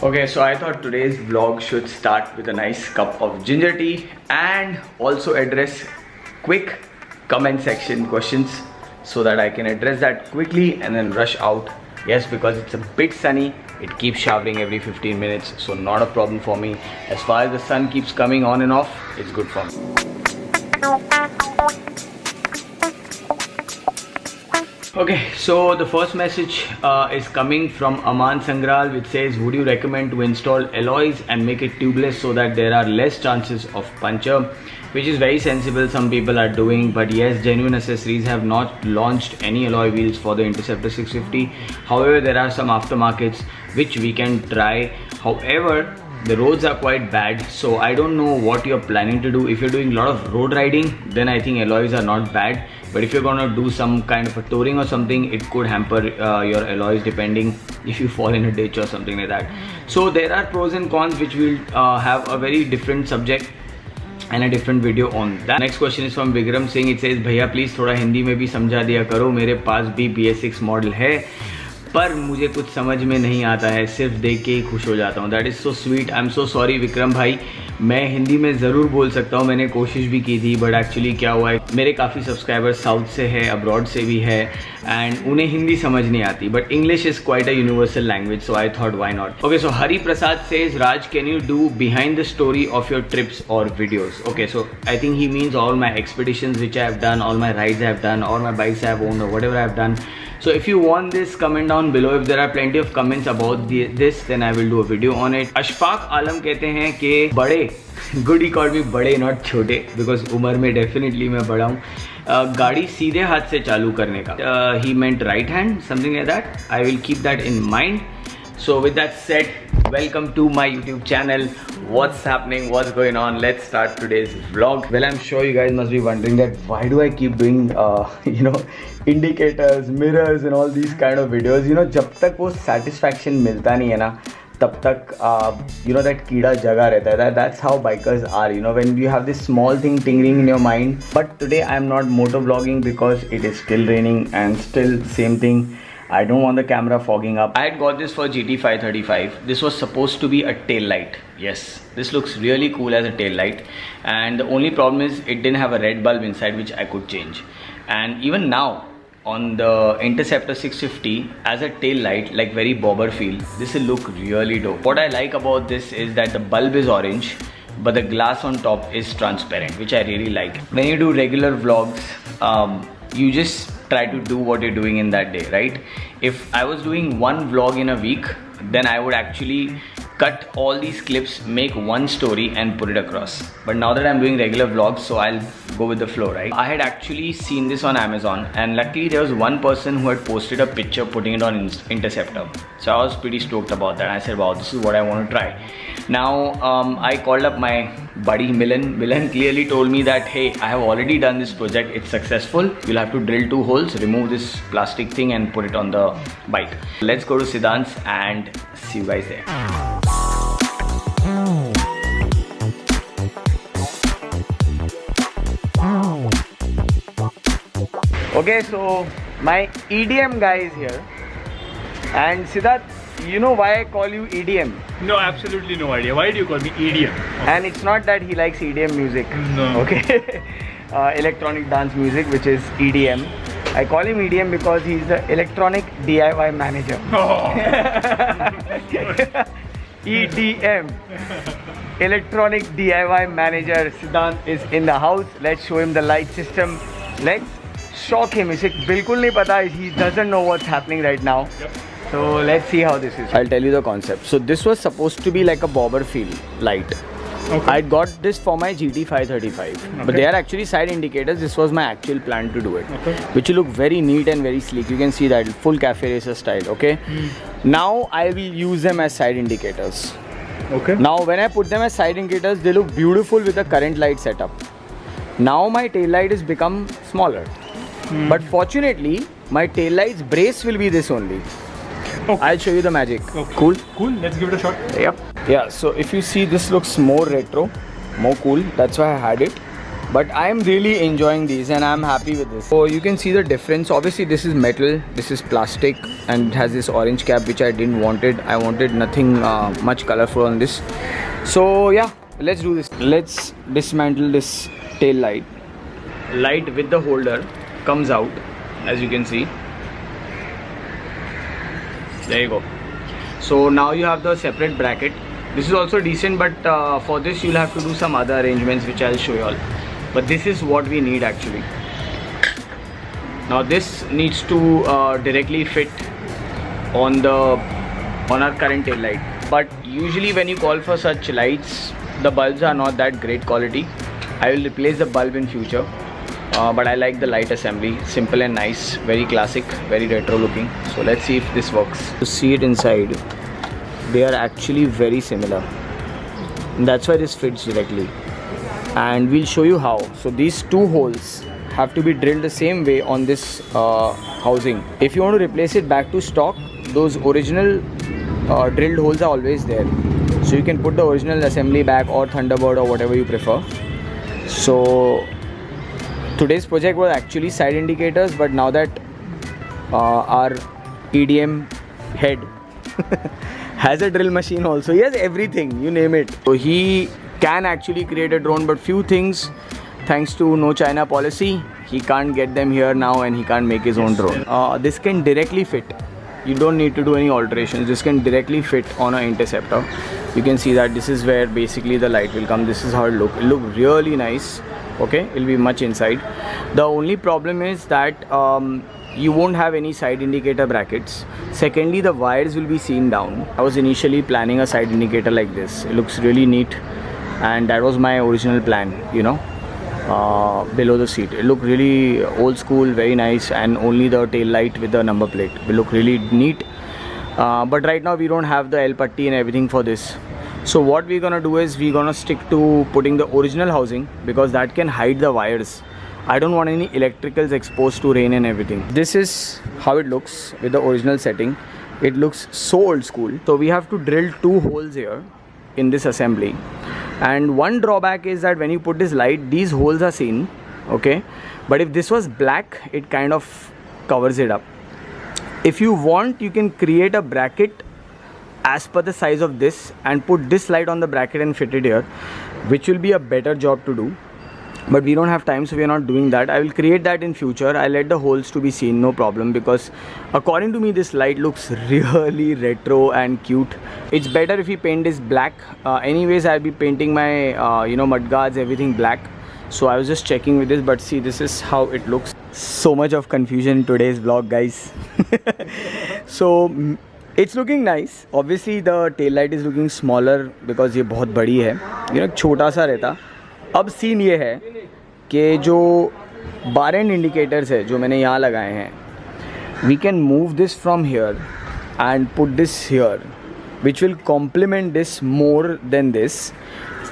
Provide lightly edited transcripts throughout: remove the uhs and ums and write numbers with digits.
Okay, so I thought today's vlog should start with a nice cup of ginger tea and also address quick comment section questions so that I can address that quickly and then rush out. Yes, because it's a bit sunny, it keeps showering every 15 minutes, so not a problem for me. As far as the sun keeps coming on and off, it's good for me. Okay, so the first message is coming from Aman Sangral, which says, would you recommend to install alloys and make it tubeless so that there are less chances of puncture? Which is very sensible, some people are doing, but yes, Genuine Accessories have not launched any alloy wheels for the Interceptor 650. However, there are some aftermarkets which we can try. However, the roads are quite bad, so I don't know what you're planning to do. If you're doing a lot of road riding, then I think alloys are not bad. But if you're gonna do some kind of a touring or something, it could hamper your alloys depending if you fall in a ditch or something like that. So there are pros and cons, which will have a very different subject and a different video on that. Next question is from Vikram Singh. It says, भैया please थोड़ा हिंदी में भी समझा दिया करो, मेरे पास भी BS6 model है पर मुझे कुछ समझ में नहीं आता है, सिर्फ देख के ही खुश हो जाता हूँ. That is so sweet. I am so sorry Vikram भाई, मैं हिंदी में ज़रूर बोल सकता हूँ, मैंने कोशिश भी की थी, बट एक्चुअली क्या हुआ है, मेरे काफ़ी सब्सक्राइबर्स साउथ से है, अब्रॉड से भी है, एंड उन्हें हिंदी समझ नहीं आती, but English is quite a universal language, so I thought why not. Okay, so Hari Prasad says, Raj can you do behind the story of your trips और videos? Okay, so I think he means all my expeditions which I have done, all my rides I have done, और my bikes I have owned, और whatever I have done. So if you want this, comment down below. If there are plenty of comments about this, then I will do a video on it. Ashfaq Alam कहते हैं कि बड़े, good he called me बड़े not छोटे, because उम्र में definitely मैं बड़ा हूँ, गाड़ी सीधे हाथ से चालू करने का. He meant right hand, something like that. I will keep that in mind. So with that said, welcome to my YouTube channel. What's happening, what's going on? Let's start today's vlog. Well, I'm sure you guys must be wondering that why do I keep doing indicators, mirrors and all these kind of videos. जब तक वो satisfaction मिलता नहीं है ना, तब तक that कीड़ा जगा रहता है. That's how bikers are, when you have this small thing tingling in your mind. But today I am not motor vlogging because it is still raining and still same thing. I don't want the camera fogging up. I had got this for GT535. This was supposed to be a tail light. Yes, this looks really cool as a tail light, and the only problem is it didn't have a red bulb inside, which I could change. And even now on the Interceptor 650 as a tail light, like very bobber feel, this will look really dope. What I like about this is that the bulb is orange, but the glass on top is transparent, which I really like. When you do regular vlogs, you just try to do what you're doing in that day, right? If I was doing one vlog in a week, then I would actually cut all these clips, make one story and put it across. But now that I'm doing regular vlogs, so I'll go with the flow, right? I had actually seen this on Amazon, and luckily there was one person who had posted a picture putting it on Interceptor. So I was pretty stoked about that. I said, wow, this is what I want to try. Now I called up my buddy Milan. Milan clearly told me that, hey, I have already done this project, it's successful. You'll have to drill 2 holes, remove this plastic thing and put it on the bike. Let's go to Siddhant's and see you guys there. Okay, so my EDM guy is here, and Siddharth, you know why I call you EDM? No, absolutely no idea. Why do you call me EDM? Okay. And it's not that he likes EDM music. No. Okay. Electronic dance music, which is EDM. I call him EDM because he's the electronic DIY manager. Oh. EDM. Electronic DIY manager. Siddhant is in the house. Let's show him the light system. Let's shock him. इसे बिल्कुल नहीं पता. He doesn't know what's happening right now. Yep. So let's see how this is. I'll tell you the concept. So this was supposed to be like a bobber feel light. Okay. I got this for my GT535, okay. But they are actually side indicators. This was my actual plan to do it, okay. Which will look very neat and very sleek. You can see that full cafe racer style. Okay. Now I will use them as side indicators. Okay. Now when I put them as side indicators, they look beautiful with the current light setup. Now my tail light has become smaller, but fortunately my tail light's brace will be this only. Okay. I'll show you the magic. Okay. Cool? Cool. Let's give it a shot. Yep. Yeah, so if you see, this looks more retro, more cool. That's why I had it. But I am really enjoying these and I am happy with this. So you can see the difference. Obviously this is metal, this is plastic, and it has this orange cap which I didn't wanted. I wanted nothing much colorful on this. So yeah, let's do this. Let's dismantle this tail light. Light with the holder comes out, as you can see. There you go. So now you have the separate bracket. This is also decent, but for this you'll have to do some other arrangements which I'll show you all. But this is what we need actually. Now this needs to directly fit on our current tail light. But usually when you call for such lights, the bulbs are not that great quality. I will replace the bulb in future. But I like the light assembly, simple and nice, very classic, very retro looking. So let's see if this works. To see it inside, they are actually very similar. And that's why this fits directly. And we'll show you how. So these two holes have to be drilled the same way on this housing. If you want to replace it back to stock, those original drilled holes are always there. So you can put the original assembly back or Thunderbird or whatever you prefer. So today's project was actually side indicators, but now that our EDM head has a drill machine also, he has everything, you name it. So he can actually create a drone, but few things, thanks to no China policy, he can't get them here now and he can't make his own drone. This can directly fit. You don't need to do any alterations. This can directly fit on an interceptor. You can see that this is where basically the light will come. This is how it look. It look really nice. Okay, it'll be much inside. The only problem is that you won't have any side indicator brackets. Secondly, the wires will be seen down. I was initially planning a side indicator like this. It looks really neat, and that was my original plan, you know, below the seat. It looked really old school, very nice, and only the tail light with the number plate will look really neat. But right now we don't have the L putty and everything for this. So what we're gonna do is we're gonna stick to putting the original housing, because that can hide the wires. I don't want any electricals exposed to rain and everything. This is how it looks with the original setting. It looks so old school. So we have to drill two holes here in this assembly. And one drawback is that when you put this light, these holes are seen, okay? But if this was black, it kind of covers it up. If you want, you can create a bracket as per the size of this and put this light on the bracket and fit it here, which will be a better job to do. But we don't have time, so we are not doing that. I will create that in future. I'll let the holes to be seen, no problem, because according to me this light looks really retro and cute. It's better if we paint this black. Anyways, I'll be painting my mud guards, everything black. So I was just checking with this, but see, this is how it looks. So much of confusion in today's vlog, guys. So it's looking nice. Obviously the tail light is looking smaller because ये बहुत बड़ी है, you know, छोटा सा रहता. अब scene ये है कि जो बार एंड इंडिकेटर्स है जो मैंने यहाँ लगाए हैं, we can move this from here and put this here, which will complement this more than this.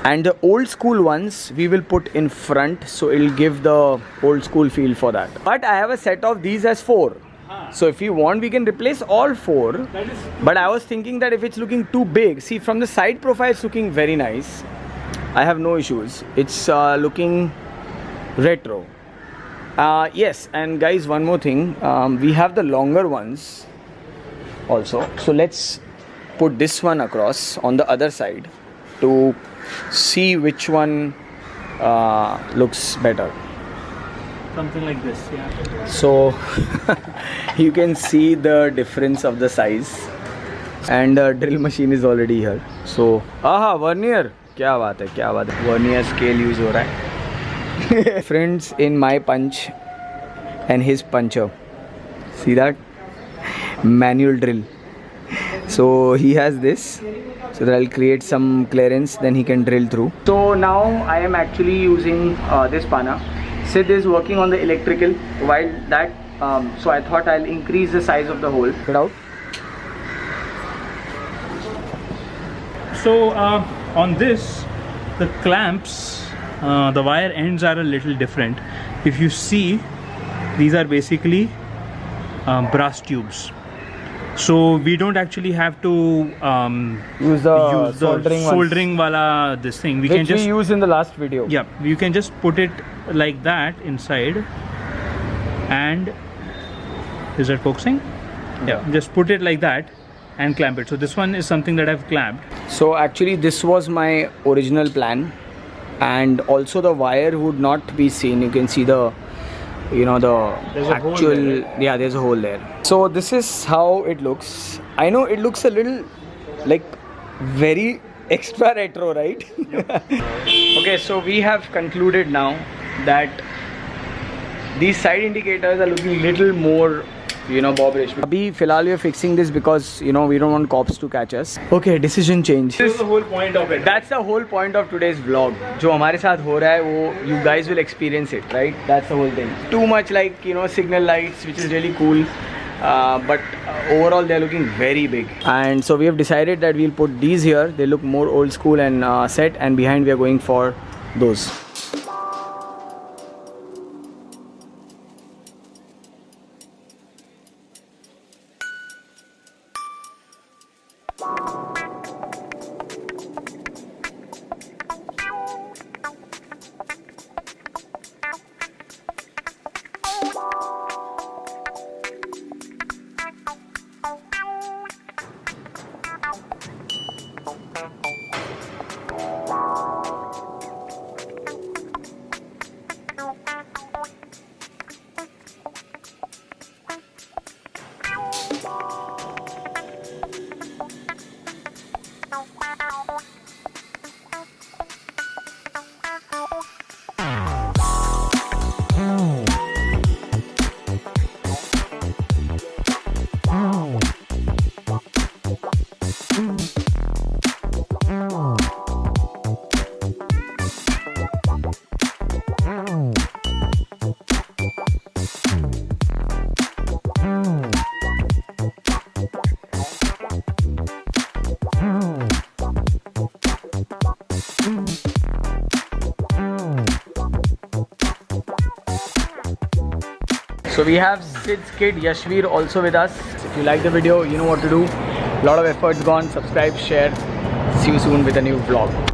And the old school ones we will put in front, so it will give the old school feel for that. But I have a set of these as 4. So if you want, we can replace all 4. But I was thinking that if it's looking too big, see from the side profile it's looking very nice. I have no issues. It's looking retro. Yes, and guys, one more thing. We have the longer ones also. So let's put this one across on the other side to see which one looks better. Something like this, yeah. So you can see the difference of the size, and the drill machine is already here. So vernier, क्या बात है, क्या बात है, vernier scale use हो रहा है. Friends, in my punch and his puncher, see that manual drill. So he has this, so that I'll create some clearance, then he can drill through. So now I am actually using this pana. Sid is working on the electrical while that, so I thought I'll increase the size of the hole. Get out. So on this, the clamps, the wire ends are a little different. If you see, these are basically brass tubes. So we don't actually have to use the use the soldering wala this thing. We can just use in the last video. Yeah, you can just put it like that inside, and is that focusing? Yeah, just put it like that and clamp it. So this one is something that I've clamped. So actually this was my original plan, and also the wire would not be seen. You can see the, you know, the There's a hole actual there, right? yeah, there's a hole there. So this is how it looks. I know it looks a little like very extra retro, right? Okay, so we have concluded now that these side indicators are looking little more, you know, Bob-ish. Abhi filhal we are fixing this because, you know, we don't want cops to catch us. Okay, decision change. This is the whole point of it. That's the whole point of today's vlog. जो हमारे साथ हो रहा है वो you guys will experience it, right? That's the whole thing. Too much like, you know, signal lights, which is really cool. But overall they're looking very big. And so we have decided that we'll put these here. They look more old school and set, and behind we are going for those. So we have Sid's kid Yashveer also with us. If you like the video, you know what to do. A lot of efforts gone. Subscribe, share. See you soon with a new vlog.